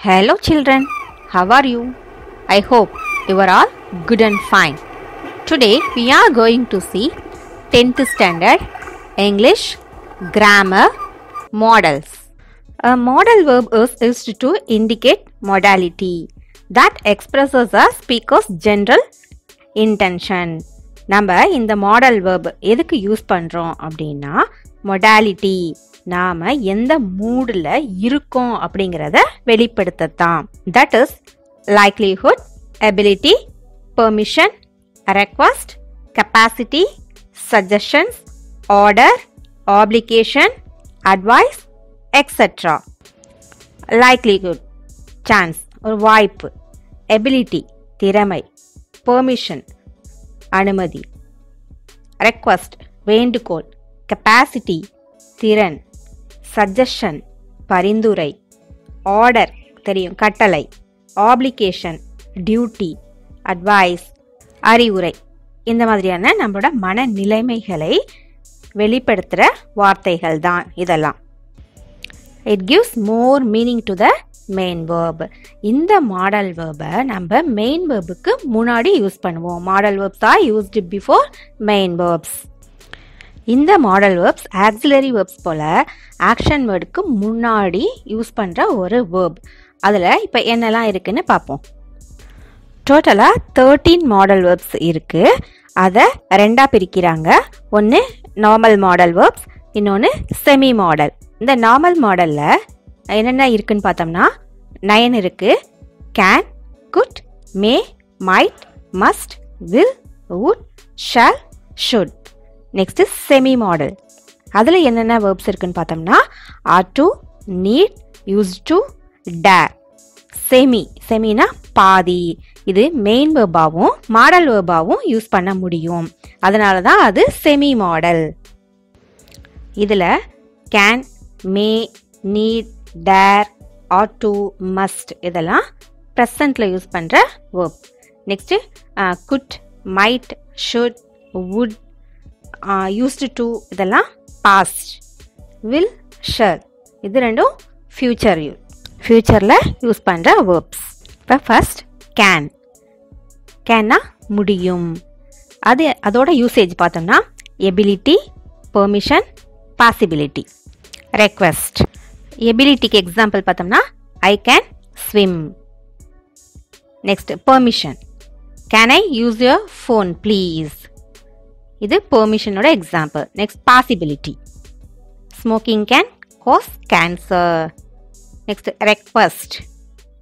Hello children, how are you? I hope you are all good and fine. Today we are going to see 10th standard English grammar models. A modal verb is used to indicate modality that expresses a speaker's general intention. நம்ம இந்த model verb எதுக்கு use பண்றோம் அப்படின்னா modality நாம எந்த மூடுல இருக்கோம் அப்படிங்கறத வெளிப்படுத்தத்தான். That is likelihood, ability, permission, request, capacity, suggestions, order, obligation, advice, etc. Likelihood chance ஒரு வாய்ப்பு, ability திறமை, permission அனுமதி, request வேண்டுகோள், capacity திறன், suggestion பரிந்துரை, order தெரியும் கட்டளை, obligation duty, advice அறிவுரை. இந்த மாதிரியான நம்மளோட மனநிலைமைகளை வெளிப்படுத்துற வார்த்தைகள் தான் இதெல்லாம். It gives more meaning to the main verb. இந்த மாடல் verb-ஐ நம்ம main verb-க்கு முன்னாடி யூஸ் பண்ணுவோம். Modal verbs are used before main verbs. இந்த மாடல் verbs auxiliary verbs போல action word-க்கு முன்னாடி யூஸ் பண்ற ஒரு verb. அதுல இப்ப என்னெல்லாம் இருக்குன்னு பார்ப்போம். டோட்டலா 13 மாடல் verbs இருக்கு. அதை ரெண்டா பிரிக்கிறாங்க. ஒன்னு நார்மல் மாடல் verbs, இன்னொன்னு செமி மாடல். இந்த நார்மல் மாடல்ல என்னென்ன இருக்குன்னு பார்த்தோம்னா 9 இருக்கு. Can, could, may, might, must, will, would, shall, should. Next semi modal. அதுல என்னென்ன verbs இருக்குன்னு பார்த்தோம்னா ought to, need, used to, dare. செமினா பாதி. இது மெயின் வேர்பாவும் மாடல் வேர்பாவும் யூஸ் பண்ண முடியும். அதனால தான் அது செமி மாடல். இதுல can, may, need, dare, ought to, must இதெல்லாம் ப்ரெசன்ட்ல யூஸ் பண்ற verb. Next good, might, should, would, used to இதெல்லாம் பாஸ்ட். வில், ஷல் இது ரெண்டும் ஃபியூச்சர்ல யூஸ் பண்ற verbs. இப்போ ஃபர்ஸ்ட் கேன்னா முடியும். அதோட யூசேஜ் பார்த்தோம்னா எபிலிட்டி, பெர்மிஷன், பாசிபிலிட்டி. ரெக்வெஸ்ட் எபிலிட்டிக்கு எக்ஸாம்பிள் பார்த்தோம்னா I can swim. Next permission, can I use your phone please. இது பெர்மிஷனோட example. Next possibility, smoking can cause cancer. Next request,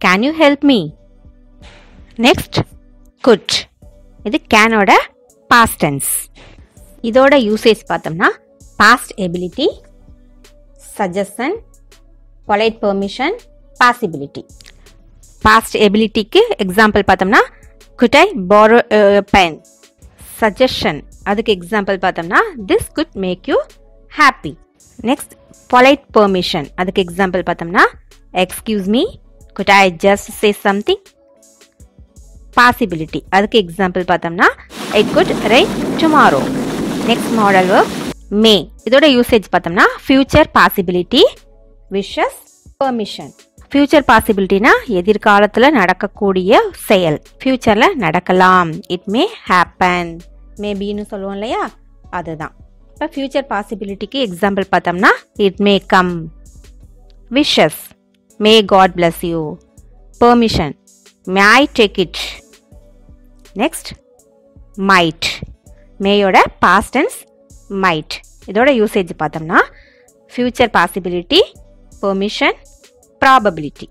can you help me. Next could, இது கேனோட past tense. இதோட usage பார்த்தோம்னா past ability, suggestion, polite permission, possibility. Past எபிலிட்டிக்கு example பார்த்தோம்னா could I borrow a pen. Suggestion அதுக்கு example பார்த்தோம்னா this could make you happy. Next polite permission அதுக்கு example பார்த்தோம்னா excuse me, could I just say something. Possibility அதுக்கு example பார்த்தோம்னா it could rain tomorrow. Next modal verb may. இதோட usage பார்த்தோம்னா future possibility, wishes, permission. Future பாசிபிலிட்டினா எதிர்காலத்துல நடக்கக்கூடிய செயல், ஃபியூச்சர்ல நடக்கலாம். இட் மே ஹேப்பன், மேபின்னு சொல்லுவோம் இல்லையா, அதுதான். இப்போ ஃபியூச்சர் பாசிபிலிட்டிக்கு எக்ஸாம்பிள் பார்த்தோம்னா it may come. Wishes, may God bless you. Permission, may I take it. Next might, மேயோட பாஸ்ட் டென்ஸ் மைட். இதோட யூசேஜ் பார்த்தோம்னா future possibility, permission, probability.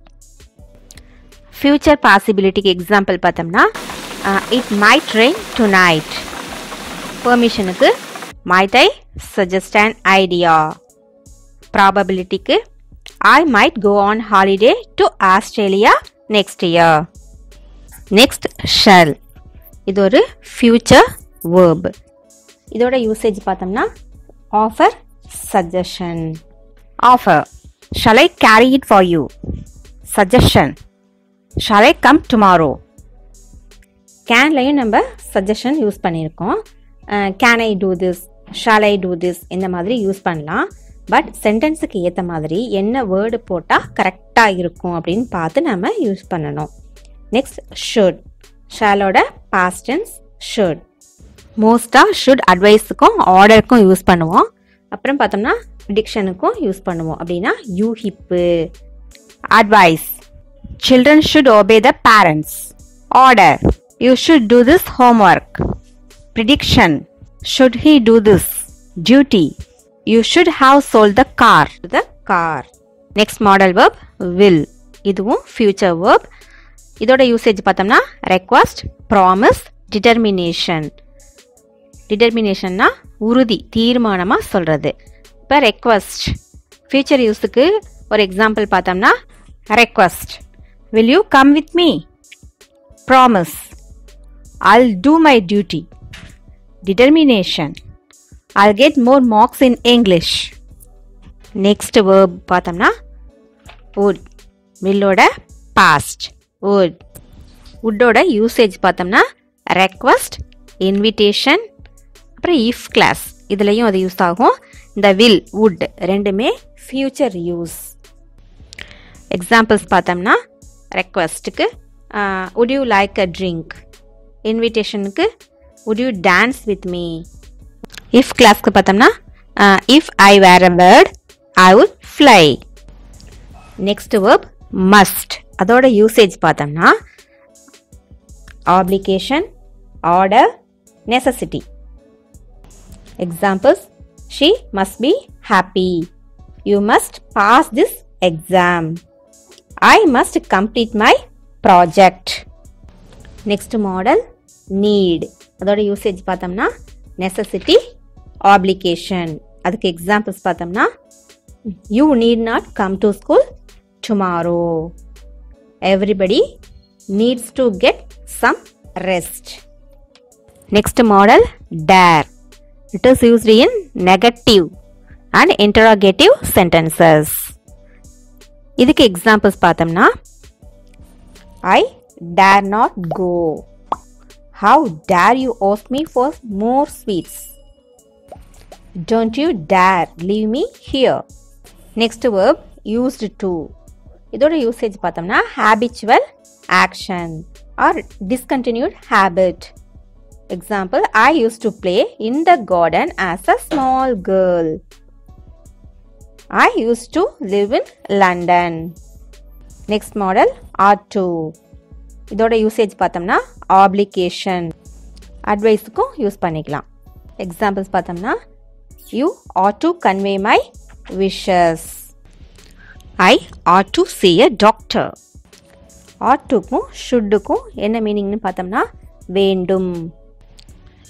Future பாசிபிலிட்டிக்கு எக்ஸாம்பிள் பார்த்தோம்னா இட் மைட் ரெயின் டுநைட். பெர்மிஷனுக்கு might I suggest an idea. ப்ராபபிலிட்டிக்கு I might go on holiday to Australia next year. Next shall, இது ஒரு future verb. இதோட usage பார்த்தோம்னா offer, suggestion. Offer, shall I carry it for you. Suggestion, shall I come tomorrow. கேன்லையும் நம்ம suggestion use பண்ணியிருக்கோம். Can I do this, shall I do this இந்த மாதிரி use பண்ணலாம். But சென்டென்ஸுக்கு ஏற்ற மாதிரி என்ன வேர்டு போட்டால் கரெக்டாக இருக்கும் அப்படின்னு பார்த்து நம்ம யூஸ் பண்ணணும். Next should. ஷாலோட பாஸ்ட் டென்ஸ் ஷுட். மோஸ்ட்டாக ஷுட் அட்வைஸுக்கும் ஆர்டருக்கும் யூஸ் பண்ணுவோம். அப்புறம் பார்த்தோம்னா ப்ரிடிக்ஷனுக்கும் யூஸ் பண்ணுவோம். அப்படின்னா யூஹிப்பு. Advice. Children should obey the parents. Order. You should do this homework. Prediction. Should he do this? Duty. You should have sold the car. The car. Next modal verb will. இதுவும் future verb. இதோட usage பார்த்தோம்னா request, promise, determination. Determinationனா உறுதி, தீர்மானமாக சொல்கிறது. இப்போ request. future யூஸுக்கு ஒரு example பார்த்தோம்னா request. Will you come with me? Promise. I'll do my duty. Determination. I'll get more marks in English. Next verb பார்த்தோம்னா would. willோட past. would. woodோட யூசேஜ் பார்த்தோம்னா request, invitation, அப்புறம் if class இதுலையும் அது use ஆகும். இந்த will, would ரெண்டுமே future use. Examples பார்த்தோம்னா ரெக்வஸ்ட்டுக்கு would you like a drink? இன்விடேஷனுக்கு would you dance with me? if கிளாஸ்க்கு பார்த்தோம்னா if I were a bird I would fly. Next verb must. அதோட யூசேஜ் பார்த்தோம்னா obligation, order, necessity. Examples she must be happy. You must pass this exam. I must complete my project. Next model need. அதோட usage பார்த்தோம்னா necessity, obligation. அதுக்கு examples பார்த்தோம்னா you need not come to school tomorrow. Everybody needs to get some rest. Next model dare. It is used in negative and interrogative sentences. இதுக்கு examples பார்த்தோம்னா I dare not go. How dare you ask me for more sweets? Don't you dare leave me here. Next verb used to. இதோட usage பார்த்தோம்னா habitual action or discontinued habit. Example, I used to play in the garden as a small girl. I used to live in London. Next model ought to. இதோட usage பார்த்தோம்னா obligation. அட்வைஸுக்கும் use பண்ணிக்கலாம். Examples பார்த்தோம்னா you ought to convey my wishes. I ought to see a doctor. ought toக்கும் shouldக்கும் என்ன மீனிங்னு பார்த்தோம்னா வேண்டும்.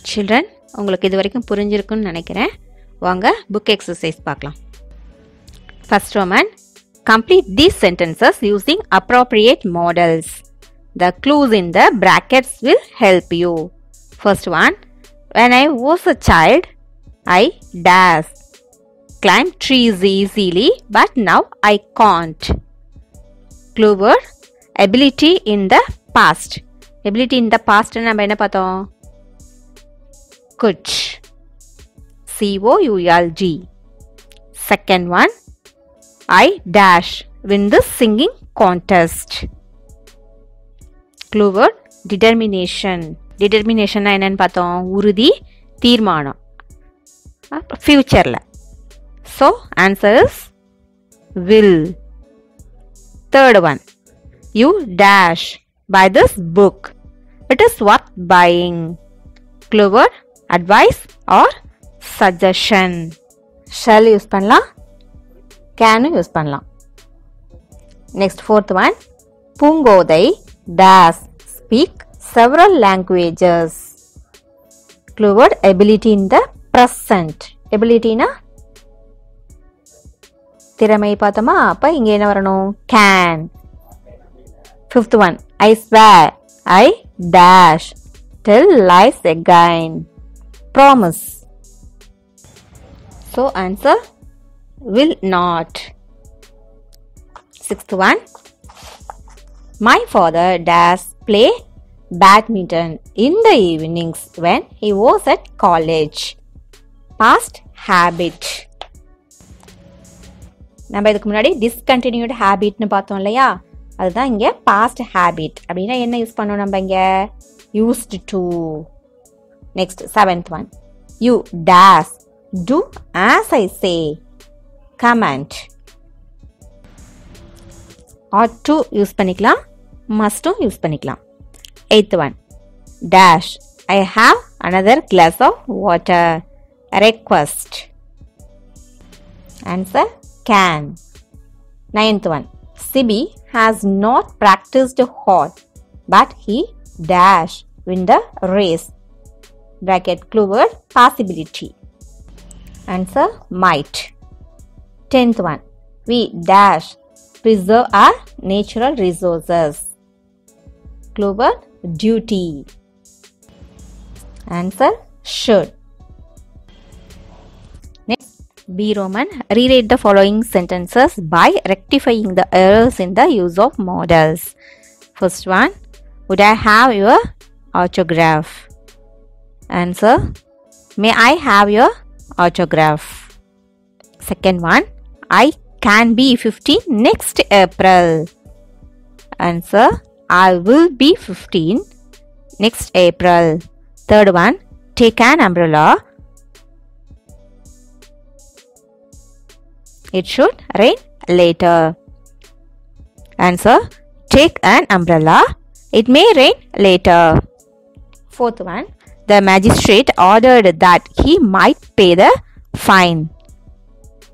Children, உங்களுக்கு இது வரைக்கும் புரிஞ்சிருக்குன்னு நினைக்கிறேன். வாங்க புக் எக்ஸசைஸ் பார்க்கலாம். First Roman, complete these sentences using appropriate models. The clues in the brackets will help you. First one, when I was a child, I dash climb trees easily, but now I can't. Clue word, ability in the past. Ability in the past நம்ம என்ன பார்த்தோம்? could. COULG. Second one, I dash win the singing contest. Clue word, determination. Determination என்னன்னு பார்த்தோம்? உறுதி, தீர்மானம். ஃபியூச்சரில். So answer is will. Third one, you dash buy this book. It is worth buying. Clue word, advice or suggestion. Shall use பண்ணலாம், can use பண்ணலாம். Next fourth one, Poongothai dash speak several languages. Clue word, ability in the present. ability na திறமை பார்த்தோமா, அப்ப இங்க என்ன வரணும்? can. Fifth one, I swear I dash tell lies again. Promise. So answer will not. Sixth one, my father dash play badminton in the evenings when he was at college. Past habit. நம்ம இதுக்கு முன்னாடி discontinued ஹேபிட்னு பார்த்தோம் இல்லையா, அதுதான் இங்கே past habit. அப்படின்னா என்ன use பண்ணோம் நம்ம இங்கே? Used to. Next 7th one. You dash do as I say. Comment. ought to use பண்ணிக்கலாம், must யூஸ் பண்ணிக்கலாம். 8th one. Dash I have another glass of water. Request. Answer can. 9th one. Sibi has not practiced hard, but he dash win the race. Bracket clue word possibility. Answer might. 10th one. We dash preserve our natural resources. Clue word duty. Answer should. Next, B Roman. Rewrite the following sentences by rectifying the errors in the use of modals. First one. Would I have your autograph? Answer. May I have your autograph? Second one. I can be 15 next April. Answer. I will be 15 next April. Third one. Take an umbrella. It should rain later. Answer. Take an umbrella. It may rain later. Fourth one. The magistrate ordered that he might pay the fine.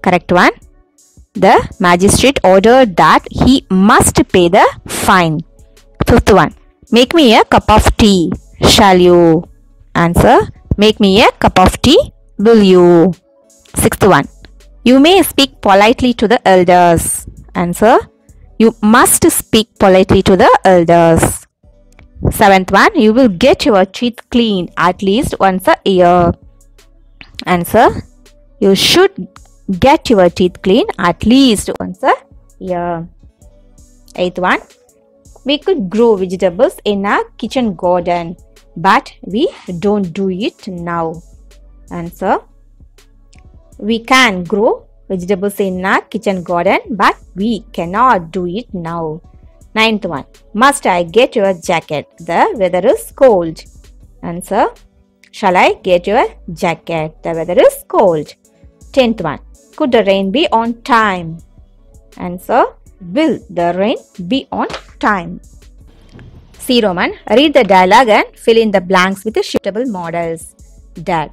Correct one. The magistrate ordered that he must pay the fine. Fifth one. Make me a cup of tea. Shall you? Answer. Make me a cup of tea. Will you? Sixth one. You may speak politely to the elders. Answer. You must speak politely to the elders. Seventh one. You will get your teeth cleaned at least once a year. Answer. You should get your teeth cleaned at least once a year. Eighth one. We could grow vegetables in our kitchen garden, but we don't do it now. Answer. We can grow vegetables in our kitchen garden, but we cannot do it now. Ninth one. Must I get your jacket? The weather is cold. Answer. Shall I get your jacket? The weather is cold. 10th one. Could the rain be on time? Answer. Will the rain be on time? C Roman. Read the dialogue and fill in the blanks with the suitable models. Dad.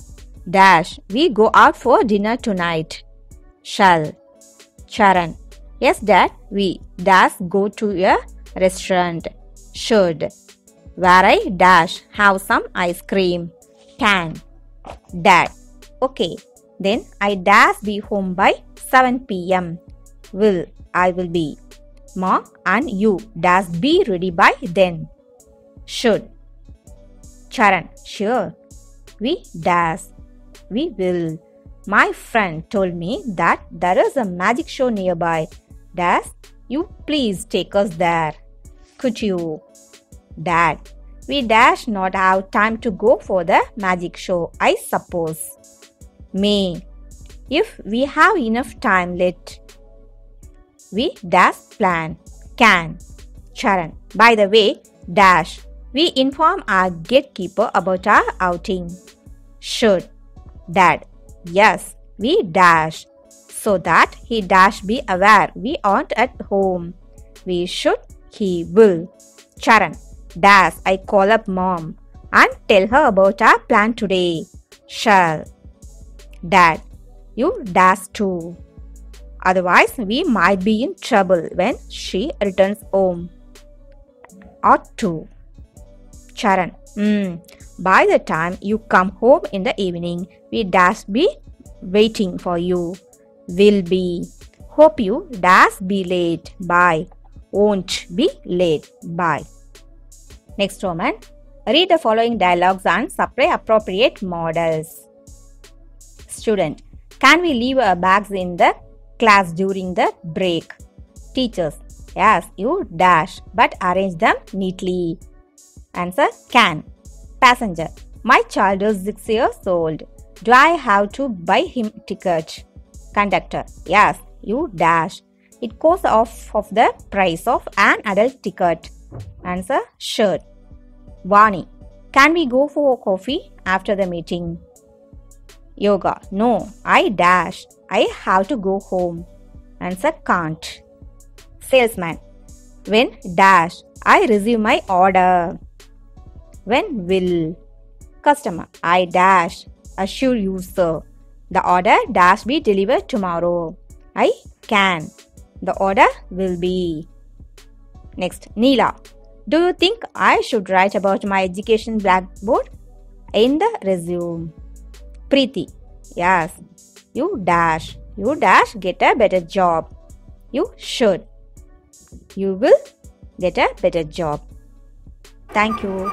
Dash. We go out for dinner tonight. Shall. Charan. Yes, Dad. We dash go to a restaurant. Should. Where I dash have some ice cream. Can. Dad. Okay. Then I dash be home by 7 p.m. Will. I will be. Mom and you dash be ready by then. Should. Charan. Sure. We dash. We will. My friend told me that there is a magic show nearby. Dash. You please take us there. Could you? Dad. We dash not have time to go for the magic show, I suppose. May. If we have enough time, let we dash plan. Can. Charan. By the way, dash. We inform our gatekeeper about our outing. Should. Dad. Yes, we dash. So that he dash be aware we aren't at home. We should. He will. Charan. Dash. I call up mom and tell her about our plan today. Shall. Dad. You dash too. Otherwise, we might be in trouble when she returns home. Ought to. Charan. By the time you come home in the evening, we dash be waiting for you. Will be. Hope you dash be late. Bye. Won't be late. Bye. Next Roman. Read the following dialogues and supply appropriate models. Student. Can we leave our bags in the class during the break? Teachers. Yes, you dash, but arrange them neatly. Answer. Can. Passenger. My child is 6 years old. Do I have to buy him ticket? Conductor. Yes, You dash. It costs off of the price of an adult ticket. Answer shirt. Vani. Can we go for coffee after the meeting? Yoga. No, I dash. I have to go home. Answer can't. Salesman. When dash, I receive my order. When will. Customer. I dash. Assure you, sir. The order dash be delivered tomorrow. I can. The order will be. Next, Neela. Do you think I should write about my education blackboard in the resume? Preeti. Yes. You dash. You dash get a better job. You should. You will get a better job. Thank you.